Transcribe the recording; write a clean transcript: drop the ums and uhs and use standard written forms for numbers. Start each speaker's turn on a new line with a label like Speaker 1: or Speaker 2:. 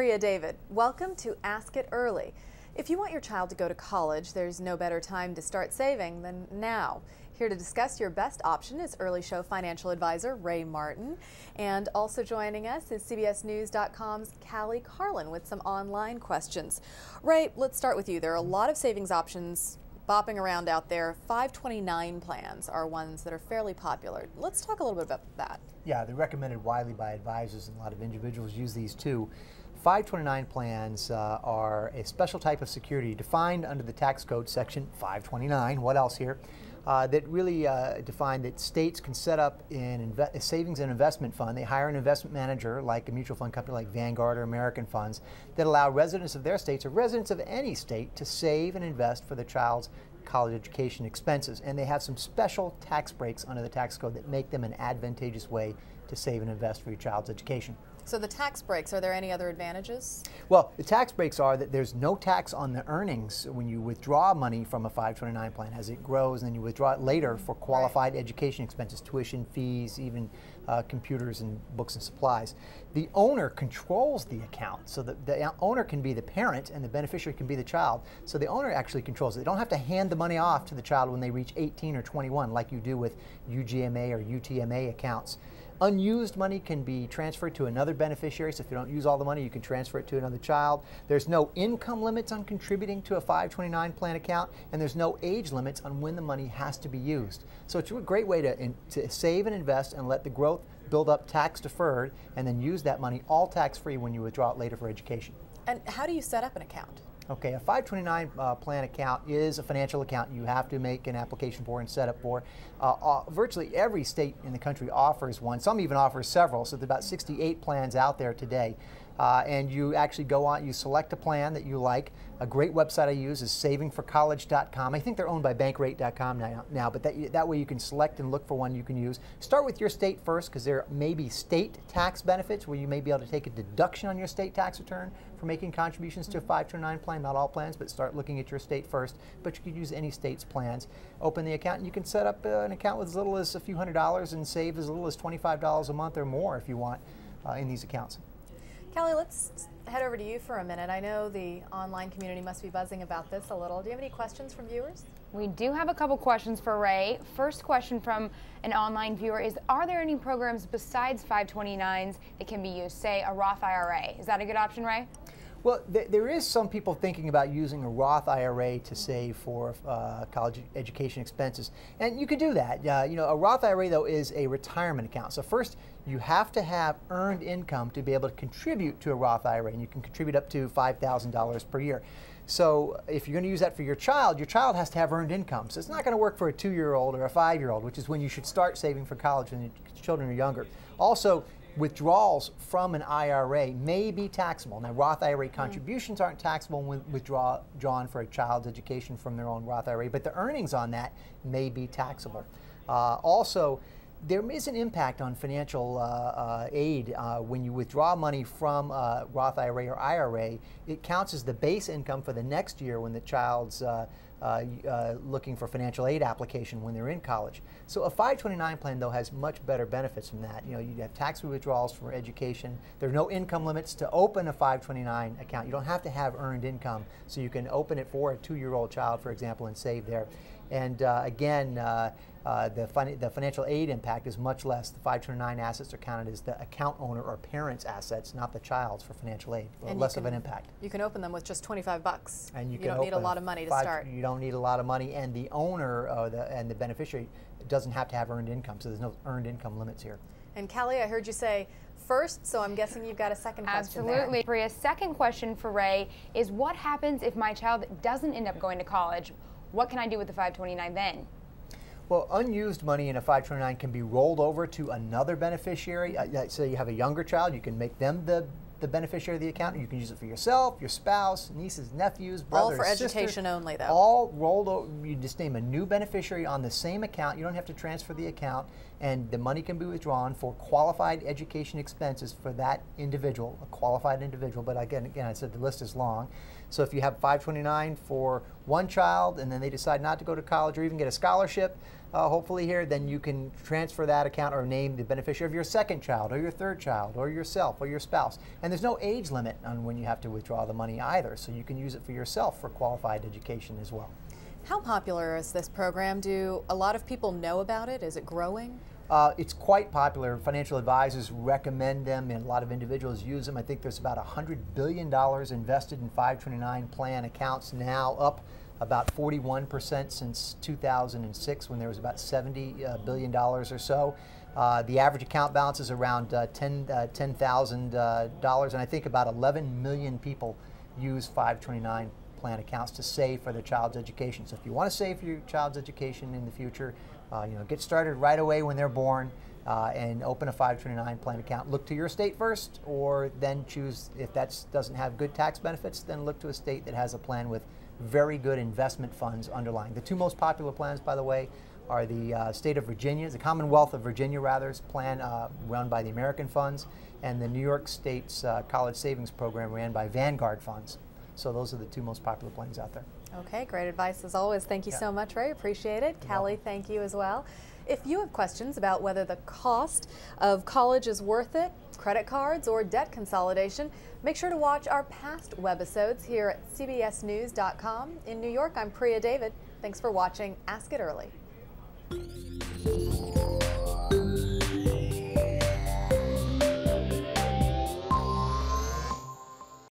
Speaker 1: Priya David, welcome to Ask It Early. If you want your child to go to college, there's no better time to start saving than now. Here to discuss your best option is Early Show financial advisor Ray Martin. And also joining us is CBSNews.com's Callie Carlin with some online questions. Ray, let's start with you. There are a lot of savings options bopping around out there. 529 plans are ones that are fairly popular. Let's talk a little bit about that.
Speaker 2: Yeah, they're recommended widely by advisors, and a lot of individuals use these too. 529 plans are a special type of security defined under the tax code section 529. What else here? That really define that states can set up a savings and investment fund. They hire an investment manager like a mutual fund company like Vanguard or American Funds that allow residents of their states or residents of any state to save and invest for their child's college education expenses. And they have some special tax breaks under the tax code that make them an advantageous way to save and invest for your child's education.
Speaker 1: So the tax breaks, are there any other advantages?
Speaker 2: Well, the tax breaks are that there's no tax on the earnings when you withdraw money from a 529 plan as it grows, and then you withdraw it later for qualified education expenses, tuition, fees, even computers and books and supplies. The owner controls the account, so the owner can be the parent and the beneficiary can be the child. So the owner actually controls it. They don't have to hand the money off to the child when they reach 18 or 21 like you do with UGMA or UTMA accounts. Unused money can be transferred to another beneficiary, so if you don't use all the money, you can transfer it to another child. There's no income limits on contributing to a 529 plan account, and there's no age limits on when the money has to be used. So it's a great way to save and invest and let the growth build up tax deferred, and then use that money all tax-free when you withdraw it later for education.
Speaker 1: And how do you set up an account?
Speaker 2: Okay, a 529 plan account is a financial account you have to make an application for and set up for. Virtually every state in the country offers one. Some even offer several, so there's about 68 plans out there today. And you actually go on, you select a plan that you like. A great website I use is savingforcollege.com. I think they're owned by bankrate.com now, but that way you can select and look for one you can use. Start with your state first, because there may be state tax benefits where you may be able to take a deduction on your state tax return for making contributions to a 529 plan. Not all plans, but start looking at your state first. But you could use any state's plans. Open the account, and you can set up an account with as little as a few $100s and save as little as $25 a month or more if you want in these accounts.
Speaker 1: Callie, let's head over to you for a minute. I know the online community must be buzzing about this a little. Do you have any questions from viewers?
Speaker 3: We do have a couple questions for Ray. First question from an online viewer is, are there any programs besides 529s that can be used, say a Roth IRA? Is that a good option, Ray?
Speaker 2: Well, there is some people thinking about using a Roth IRA to save for college education expenses, and you could do that. You know, a Roth IRA though is a retirement account. So first, you have to have earned income to be able to contribute to a Roth IRA, and you can contribute up to $5,000 per year. So if you're going to use that for your child has to have earned income. So it's not going to work for a 2-year-old or a 5-year-old, which is when you should start saving for college when your children are younger. Also, withdrawals from an IRA may be taxable. Now, Roth IRA contributions aren't taxable when withdrawn for a child's education from their own Roth IRA, but the earnings on that may be taxable. Also, there is an impact on financial aid when you withdraw money from Roth IRA or IRA. It counts as the base income for the next year when the child's looking for financial aid application when they're in college. So a 529 plan though has much better benefits from that. You know, you have tax-free withdrawals for education. There are no income limits to open a 529 account. You don't have to have earned income, so you can open it for a 2-year-old child, for example, and save there. And again, the financial aid impact is much less. The 529 assets are counted as the account owner or parent's assets, not the child's, for financial aid. And less of an impact.
Speaker 1: You can open them with just 25 bucks.
Speaker 2: And you
Speaker 1: don't need a lot of money to start.
Speaker 2: You don't need a lot of money, and the owner and the beneficiary doesn't have to have earned income, so there's no earned income limits here.
Speaker 1: And Callie, I heard you say first, so I'm guessing you've got a second question.
Speaker 3: Absolutely. Priya's second question for Ray is, what happens if my child doesn't end up going to college? What can I do with the 529 then?
Speaker 2: Well, unused money in a 529 can be rolled over to another beneficiary. So you have a younger child, you can make them the beneficiary of the account. You can use it for yourself, your spouse, nieces, nephews, brothers,
Speaker 1: all for
Speaker 2: sisters,
Speaker 1: education only, though.
Speaker 2: All rolled over. You just name a new beneficiary on the same account. You don't have to transfer the account, and the money can be withdrawn for qualified education expenses for that individual, a qualified individual. But again, I said the list is long. So if you have 529 for one child and then they decide not to go to college or even get a scholarship, hopefully here, then you can transfer that account or name the beneficiary of your second child or your third child or yourself or your spouse. And there's no age limit on when you have to withdraw the money either, so you can use it for yourself for qualified education as well.
Speaker 1: How popular is this program? Do a lot of people know about it? Is it growing?
Speaker 2: It's quite popular. Financial advisors recommend them, and a lot of individuals use them. I think there's about $100 billion invested in 529 plan accounts now, up about 41% since 2006, when there was about $70 billion or so. The average account balance is around $10,000, and I think about 11 million people use 529 plan accounts to save for their child's education. So if you want to save for your child's education in the future, get started right away when they're born and open a 529 plan account. Look to your state first, or then choose, if that doesn't have good tax benefits, then look to a state that has a plan with very good investment funds underlying. The two most popular plans, by the way, are the state of Virginia, the Commonwealth of Virginia, rather, plan run by the American Funds, and the New York State's college savings program ran by Vanguard Funds. So those are the two most popular plans out there.
Speaker 1: Okay, great advice as always. Thank you so much, Ray. Appreciate it. Callie, thank you as well. If you have questions about whether the cost of college is worth it, credit cards, or debt consolidation, make sure to watch our past webisodes here at cbsnews.com. In New York, I'm Priya David. Thanks for watching Ask It Early.